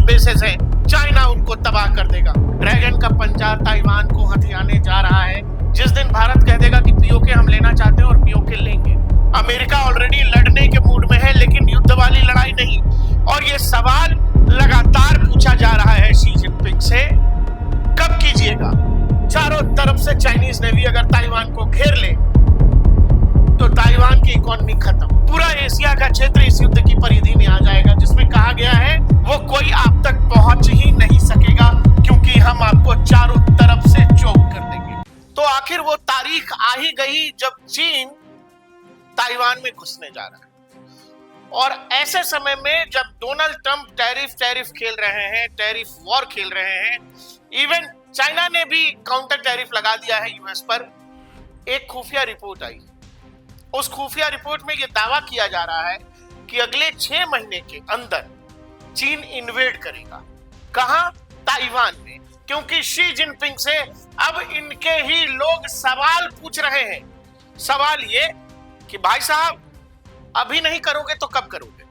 Bases हैं, China उनको तबाह कर देगा। ड्रैगन का पंजा ताइवान को हथियाने जा रहा है। जिस दिन भारत कह देगा कि पीओके हम लेना चाहते हैं और पीओके लेंगे। अमेरिका ऑलरेडी लड़ने के मूड में है, लेकिन युद्ध वाली लड़ाई नहीं। और ये सवाल लगातार पूछा जा रहा है शी जिनपिंग से, कब कीजिएगा? चारों तरफ से चाइनीज नेवी अगर ताइवान को घेर ले तो ताइवान की इकोनॉमी खत्म। पूरा एशिया का क्षेत्र इस युद्ध की परिधि में आ जाएगा, जिसमें कहा गया है वो कोई आप तक पहुंच ही नहीं सकेगा, क्योंकि हम आपको चारों तरफ से चौक कर देंगे। तो आखिर वो तारीख आ ही गई जब चीन ताइवान में घुसने जा रहा है। और ऐसे समय में जब डोनाल्ड ट्रंप टैरिफ खेल रहे हैं, टैरिफ वॉर खेल रहे हैं, इवन चाइना ने भी काउंटर टैरिफ लगा दिया है यूएस पर, एक खुफिया रिपोर्ट आई। उस खुफिया रिपोर्ट में यह दावा किया जा रहा है कि अगले 6 महीने के अंदर चीन इन्वेड करेगा। कहां? ताइवान में। क्योंकि शी जिनपिंग से अब इनके ही लोग सवाल पूछ रहे हैं। सवाल ये कि भाई साहब अभी नहीं करोगे तो कब करोगे?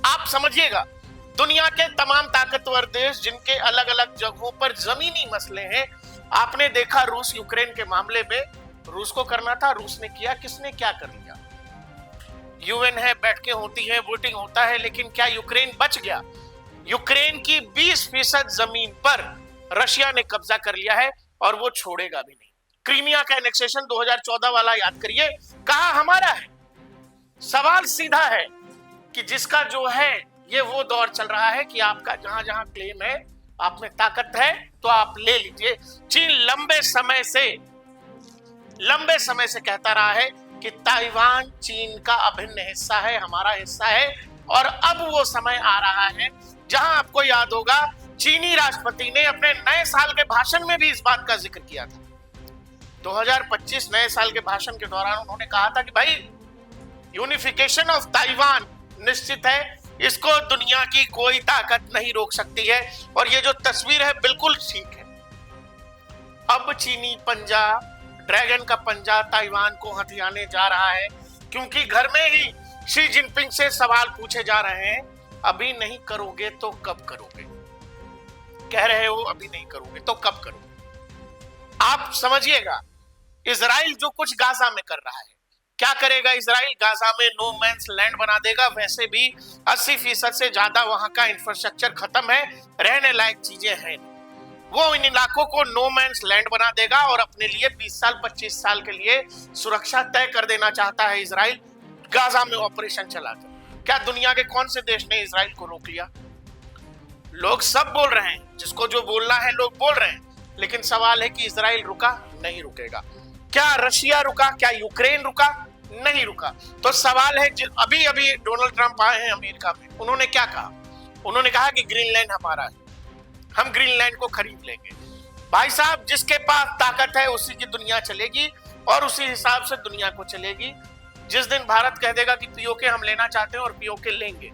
आप समझिएगा, दुनिया के तमाम ताकतवर देश जिनके अलग अलग जगहों पर जमीनी मसले हैं, आपने देखा रूस यूक्रेन के मामले में, रूस को करना था, रूस ने किया, किसने क्या कर लिया? यूएन है, बैठ के होती है, वोटिंग होता है, लेकिन क्या यूक्रेन बच गया? यूक्रेन की 20% जमीन पर रशिया ने कब्जा कर लिया है और वो छोड़ेगा भी नहीं। क्रीमिया का एनेक्सेशन 2014 वाला याद करिए, कहा हमारा है। सवाल सीधा है कि जिसका जो है ये वो दौर चल रहा है कि आपका जहां जहां क्लेम है, आप में ताकत है तो आप ले लीजिए। चीन लंबे समय से कहता रहा है कि ताइवान चीन का अभिन्न हिस्सा है, हमारा हिस्सा है। और अब वो समय आ रहा है जहां आपको याद होगा चीनी राष्ट्रपति ने अपने नए साल के भाषण में भी इस बात का जिक्र किया था। 2025 नए साल के भाषण के दौरान उन्होंने कहा था कि भाई यूनिफिकेशन ऑफ ताइवान निश्चित है, इसको दुनिया की कोई ताकत नहीं रोक सकती है। और ये जो तस्वीर है बिल्कुल ठीक है। अब चीनी पंजा, ड्रैगन का पंजा ताइवान को हथियाने जा रहा है, क्योंकि घर में ही शी जिनपिंग से सवाल पूछे जा रहे हैं, अभी नहीं करोगे तो कब करोगे? कह रहे हो अभी नहीं करोगे तो कब करोगे? आप समझिएगा, इजराइल जो कुछ गाजा में कर रहा है, क्या करेगा इजराइल? गाजा में नो मैन्स लैंड बना देगा। वैसे भी 80% से ज्यादा वहां का इंफ्रास्ट्रक्चर खत्म है, रहने लायक चीजें हैं। वो इन इलाकों को नो मैन्स लैंड बना देगा और अपने लिए 20 साल 25 साल के लिए सुरक्षा तय कर देना चाहता है इजराइल, गाजा में ऑपरेशन चलाकर। क्या दुनिया के कौन से देश ने इजराइल को रोक लिया? लोग सब बोल रहे हैं, जिसको जो बोलना है लोग बोल रहे हैं, लेकिन सवाल है कि इजराइल रुका? नहीं रुकेगा। क्या रशिया रुका? क्या यूक्रेन रुका? नहीं रुका। तो सवाल है, अभी अभी डोनाल्ड ट्रंप आए हैं अमेरिका में, उन्होंने क्या कहा? उन्होंने कहा कि ग्रीनलैंड हमारा है, हम ग्रीनलैंड को खरीद लेंगे। भाई साहब, जिसके पास ताकत है उसी की दुनिया चलेगी और उसी हिसाब से दुनिया को चलेगी। जिस दिन भारत कह देगा कि पीओके हम लेना चाहते हैं और पीओके लेंगे,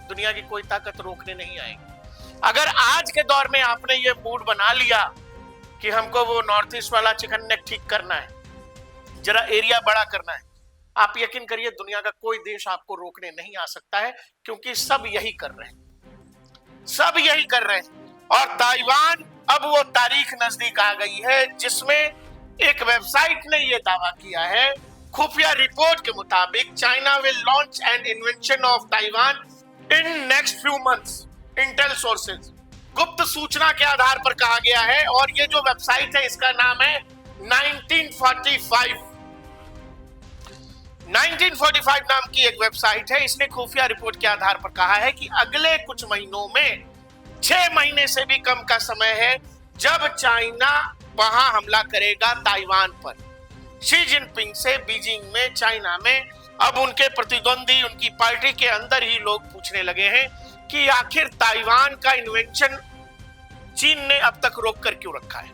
दुनिया की कोई ताकत रोकने नहीं आएगी। अगर आज के दौर में आपने ये मूड बना लिया कि हमको वो नॉर्थ ईस्ट वाला चिकन नेक ठीक करना है, जरा एरिया बड़ा करना है, आप यकीन करिए दुनिया का कोई देश आपको रोकने नहीं आ सकता है, क्योंकि सब यही कर रहे हैं, सब यही कर रहे हैं। और ताइवान, अब वो तारीख नजदीक आ गई है जिसमें एक वेबसाइट ने ये दावा किया है, खुफिया रिपोर्ट के मुताबिक China will launch N invention of Taiwan in next few months, Intel sources. गुप्त सूचना के आधार पर कहा गया है। और ये जो वेबसाइट है इसका नाम है 1945 नाम की एक वेबसाइट है। इसने खुफिया रिपोर्ट के आधार पर कहा है कि अगले कुछ महीनों में, 6 महीने से भी कम का समय है, जब चाइना वहां हमला करेगा ताइवान पर। शी जिनपिंग से बीजिंग में, चाइना में अब उनके प्रतिद्वंदी, उनकी पार्टी के अंदर ही लोग पूछने लगे हैं कि आखिर ताइवान का इन्वेंशन चीन ने अब तक रोक कर क्यों रखा है।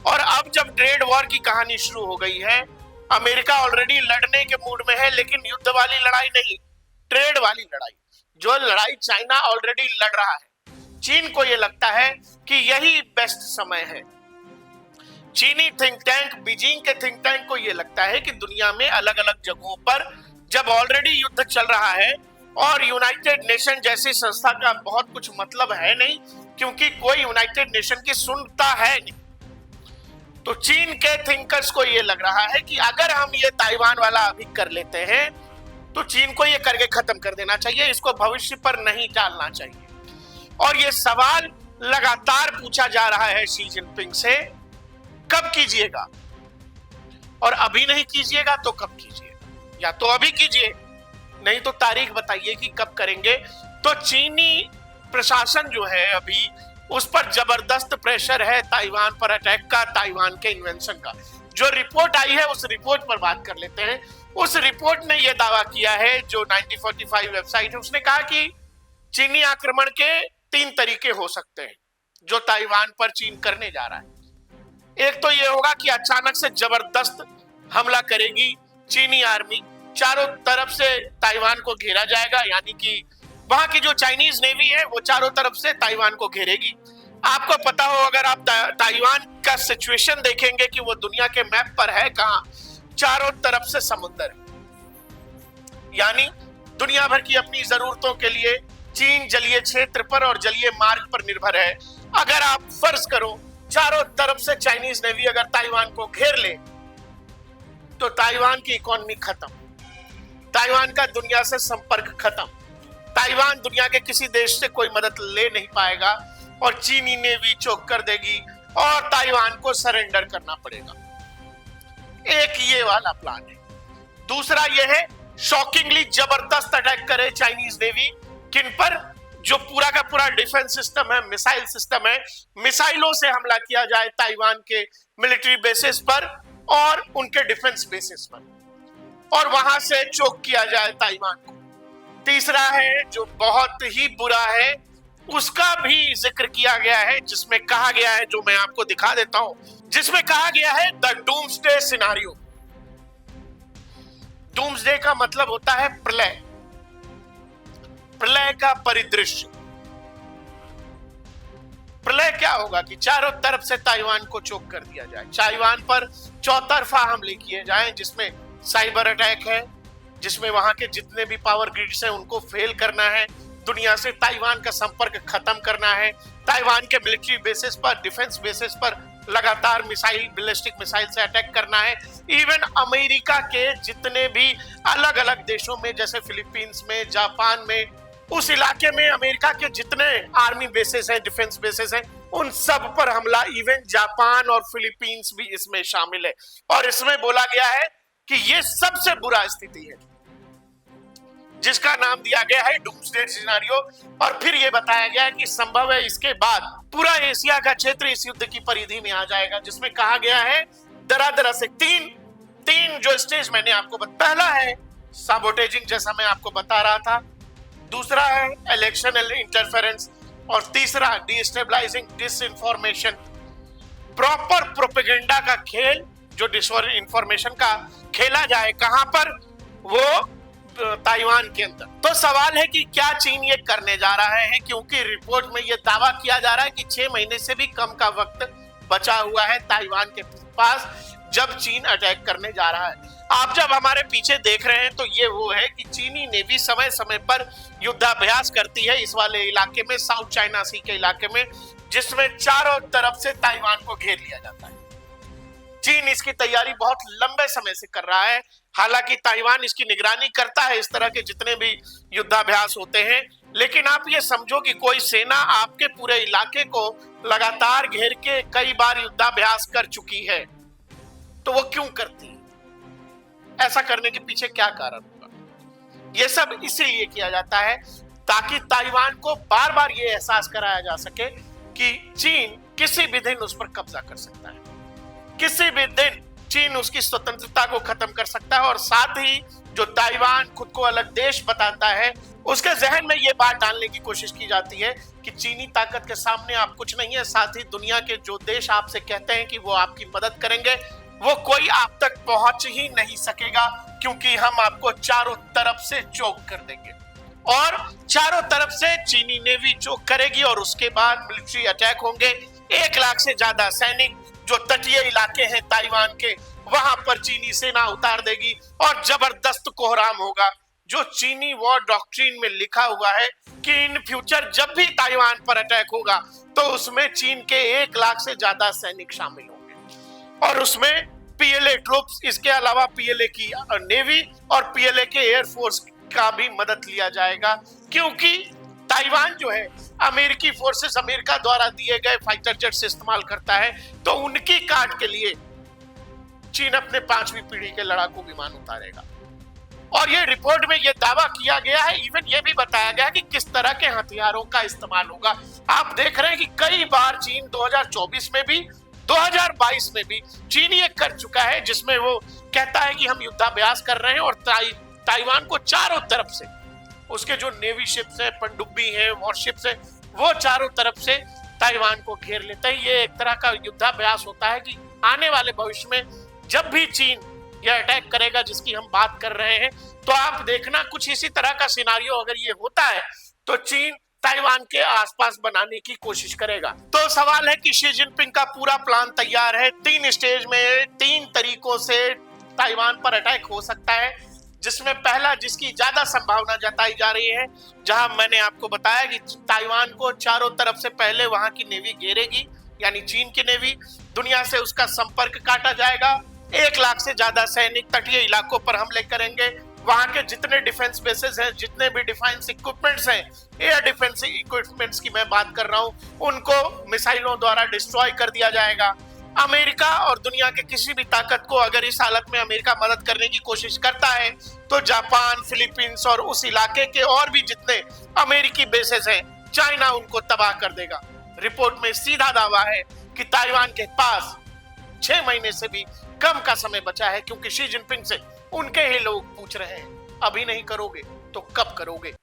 और अब जब ट्रेड वॉर की कहानी शुरू हो गई है, अमेरिका ऑलरेडी लड़ने के मूड में है, लेकिन युद्ध वाली लड़ाई नहीं, ट्रेड वाली लड़ाई, जो लड़ाई चाइना ऑलरेडी लड़ रहा है। चीन को यह लगता है कि यही बेस्ट समय है। चीनी थिंक टैंक, बीजिंग के थिंक टैंक को यह लगता है कि दुनिया में अलग अलग जगहों पर जब ऑलरेडी युद्ध चल रहा है, और यूनाइटेड नेशन जैसी संस्था का बहुत कुछ मतलब है नहीं, क्योंकि कोई यूनाइटेड नेशन की सुनता है नहीं। तो चीन के थिंकर्स को ये लग रहा है कि अगर हम ये ताइवान वाला अभी कर लेते हैं तो चीन को ये करके खत्म कर देना चाहिए, इसको भविष्य पर नहीं टालना चाहिए। और ये सवाल लगातार पूछा जा रहा है शी जिनपिंग से, कब कीजिएगा, और अभी नहीं कीजिएगा तो कब कीजिएगा, या तो अभी कीजिए नहीं तो तारीख बताइए कि कब करेंगे। तो चीनी प्रशासन जो है अभी उस पर जबरदस्त प्रेशर है ताइवान पर अटैक का, ताइवान के इन्वेंशन का। जो रिपोर्ट आई है उस रिपोर्ट पर बात कर लेते हैं। उस रिपोर्ट ने यह दावा किया है, जो 1945 वेबसाइट है, उसने कहा कि चीनी आक्रमण के 3 तरीके हो सकते हैं जो ताइवान पर चीन करने जा रहा है। एक तो यह होगा कि अचानक से जबरदस्त हमला करेगी चीनी आर्मी, चारों तरफ से ताइवान को घेरा जाएगा, यानी कि वहां की जो चाइनीज नेवी है वो चारों तरफ से ताइवान को घेरेगी। आपको पता हो, अगर आप ताइवान का सिचुएशन देखेंगे कि वो दुनिया के मैप पर है कहां, चारों तरफ से समुद्र है, यानी दुनिया भर की अपनी जरूरतों के लिए चीन जलीय क्षेत्र पर और जलीय मार्ग पर निर्भर है। अगर आप फर्ज करो चारों तरफ से चाइनीज नेवी अगर ताइवान को घेर ले तो ताइवान की इकोनॉमी खत्म, ताइवान का दुनिया से संपर्क खत्म, ताइवान दुनिया के किसी देश से कोई मदद ले नहीं पाएगा और चीनी नेवी चोक कर देगी और ताइवान को सरेंडर करना पड़ेगा। एक ये वाला प्लान है। दूसरा ये है शॉकिंगली जबरदस्त अटैक करे चाइनीज नेवी, किन पर, जो पूरा का पूरा डिफेंस सिस्टम है, मिसाइल सिस्टम है, मिसाइलों से हमला किया जाए ताइवान के मिलिट्री बेसिस पर और उनके डिफेंस बेसिस पर, और वहां से चोक किया जाए ताइवान को। तीसरा है जो बहुत ही बुरा है, उसका भी जिक्र किया गया है, जिसमें कहा गया है, जो मैं आपको दिखा देता हूं, जिसमें कहा गया है द डूम्सडे सिनारियो। डूम्सडे का मतलब होता है प्रलय, प्रलय का परिदृश्य। प्रलय क्या होगा कि चारों तरफ से ताइवान को चोक कर दिया जाए, ताइवान पर चौतरफा हमले किए जाएं, जिसमें साइबर अटैक है, जिसमें वहां के जितने भी पावर ग्रिड्स हैं उनको फेल करना है, दुनिया से ताइवान का संपर्क खत्म करना है, ताइवान के मिलिट्री बेसिस पर, डिफेंस बेसिस पर लगातार मिसाइल, बैलिस्टिक मिसाइल से अटैक करना है। इवन अमेरिका के जितने भी अलग अलग देशों में, जैसे फिलीपींस में, जापान में, उस इलाके में अमेरिका के जितने आर्मी बेसिस हैं, डिफेंस बेसिस हैं, उन सब पर हमला, इवन जापान और फिलीपींस भी इसमें शामिल है। और इसमें बोला गया है कि यह सबसे बुरा स्थिति है, जिसका नाम दिया गया है डूम्सडे सिनेरियो। और फिर यह बताया गया है कि संभव है इसके बाद पूरा एशिया का क्षेत्र इस युद्ध की परिधि में आ जाएगा, जिसमें कहा गया है दरा से तीन जो स्टेज मैंने आपको पहला है साबोटेजिंग, जैसा मैं आपको बता रहा था, दूसरा है इलेक्शन इंटरफेरेंस, और तीसरा डिस्टेबलाइजिंग डिसइंफॉर्मेशन। प्रॉपर प्रोपेगेंडा का खेल, जो डिसइंफॉर्मेशन का खेला जाए, कहां पर, वो ताइवान के अंदर। तो सवाल है कि क्या चीन ये करने जा रहा है, क्योंकि रिपोर्ट में ये दावा किया जा रहा है कि 6 महीने से भी कम का वक्त बचा हुआ है ताइवान के पास जब चीन अटैक करने जा रहा है। आप जब हमारे पीछे देख रहे हैं तो ये वो है कि चीनी नेवी समय समय पर युद्धाभ्यास करती है इस वाले इलाके में, साउथ चाइना सी के इलाके में, जिसमें चारों तरफ से ताइवान को घेर लिया जाता है। चीन इसकी तैयारी बहुत लंबे समय से कर रहा है, हालांकि ताइवान इसकी निगरानी करता है, इस तरह के जितने भी युद्धाभ्यास होते हैं। लेकिन आप ये समझो कि कोई सेना आपके पूरे इलाके को लगातार घेर के कई बार युद्धाभ्यास कर चुकी है, तो वो क्यों करती है? ऐसा करने के पीछे क्या कारण होगा? ये सब इसीलिए किया जाता है ताकि ताइवान को बार बार ये एहसास कराया जा सके कि चीन किसी भी दिन उस पर कब्जा कर सकता है, किसी भी दिन चीन उसकी स्वतंत्रता को खत्म कर सकता है। और साथ ही जो ताइवान खुद को अलग देश बताता है, उसके जहन में ये बात डालने की कोशिश की जाती है कि चीनी ताकत के सामने आप कुछ नहीं है। साथ ही दुनिया के जो देश आपसे कहते हैं कि वो आपकी मदद करेंगे, वो कोई आप तक पहुंच ही नहीं सकेगा, क्योंकि हम आपको चारों तरफ से चोक कर देंगे। और चारों तरफ से चीनी नेवी चोक करेगी और उसके बाद मिलिट्री अटैक होंगे। 1 लाख से ज्यादा सैनिक जो तटीय इलाके हैं ताइवान के, वहां पर चीनी सेना उतार देगी और जबरदस्त कोहराम होगा। जो चीनी वॉर डॉक्ट्रिन में लिखा हुआ है कि इन फ्यूचर जब भी ताइवान पर अटैक होगा तो उसमें चीन के 1 लाख से ज्यादा सैनिक शामिल होंगे और उसमें पीएलए ट्रूप्स, इसके अलावा पीएलए की नेवी और पीएलए के एयरफोर्स का भी मदद लिया जाएगा, क्योंकि ताइवान जो है अमेरिकी फोर्सेस, अमेरिका द्वारा दिए गए फाइटर जेट से इस्तेमाल करता है, तो उनकी काट के लिए चीन अपने 5वीं पीढ़ी के लड़ाकू विमान उतारेगा। और ये रिपोर्ट में ये दावा किया गया है, इवन ये भी बताया गया कि किस तरह के हथियारों का इस्तेमाल होगा। आप देख रहे हैं कि कई बार चीन 2024 में भी, 2022 में भी चीन ये कर चुका है, जिसमें वो कहता है कि हम युद्धाभ्यास कर रहे हैं और ताइवान को चारों तरफ से, उसके जो नेवी शिप्स है, पनडुब्बी है, वॉरशिप्स है, वो चारों तरफ से ताइवान को घेर लेते हैं। ये एक तरह का युद्धाभ्यास होता है कि आने वाले भविष्य में जब भी चीन ये अटैक करेगा जिसकी हम बात कर रहे हैं, तो आप देखना कुछ इसी तरह का सिनारियो अगर ये होता है तो चीन ताइवान के आसपास बनाने की कोशिश करेगा। तो सवाल है कि शी जिनपिंग का पूरा प्लान तैयार है। 3 स्टेज में 3 तरीकों से ताइवान पर अटैक हो सकता है, जिसमें पहला, जिसकी ज्यादा संभावना जताई जा रही है, जहां मैंने आपको बताया कि ताइवान को चारों तरफ से पहले वहां की नेवी घेरेगी, यानी चीन की नेवी, दुनिया से उसका संपर्क काटा जाएगा, 1 लाख से ज्यादा सैनिक तटीय इलाकों पर हमले करेंगे, वहां के जितने डिफेंस बेसेस हैं, जितने भी डिफेंस इक्विपमेंट्स हैं, एयर डिफेंस इक्विपमेंट्स की मैं बात कर रहा हूं, उनको मिसाइलों द्वारा डिस्ट्रॉय कर दिया जाएगा। अमेरिका और दुनिया के किसी भी ताकत को अगर इस हालत में अमेरिका मदद करने की कोशिश करता है तो जापान, फिलीपींस और उस इलाके के और भी जितने अमेरिकी बेसेस हैं, चाइना उनको तबाह कर देगा। रिपोर्ट में सीधा दावा है कि ताइवान के पास 6 महीने से भी कम का समय बचा है, क्योंकि शी जिनपिंग से उनके ही लोग पूछ रहे हैं, अभी नहीं करोगे तो कब करोगे।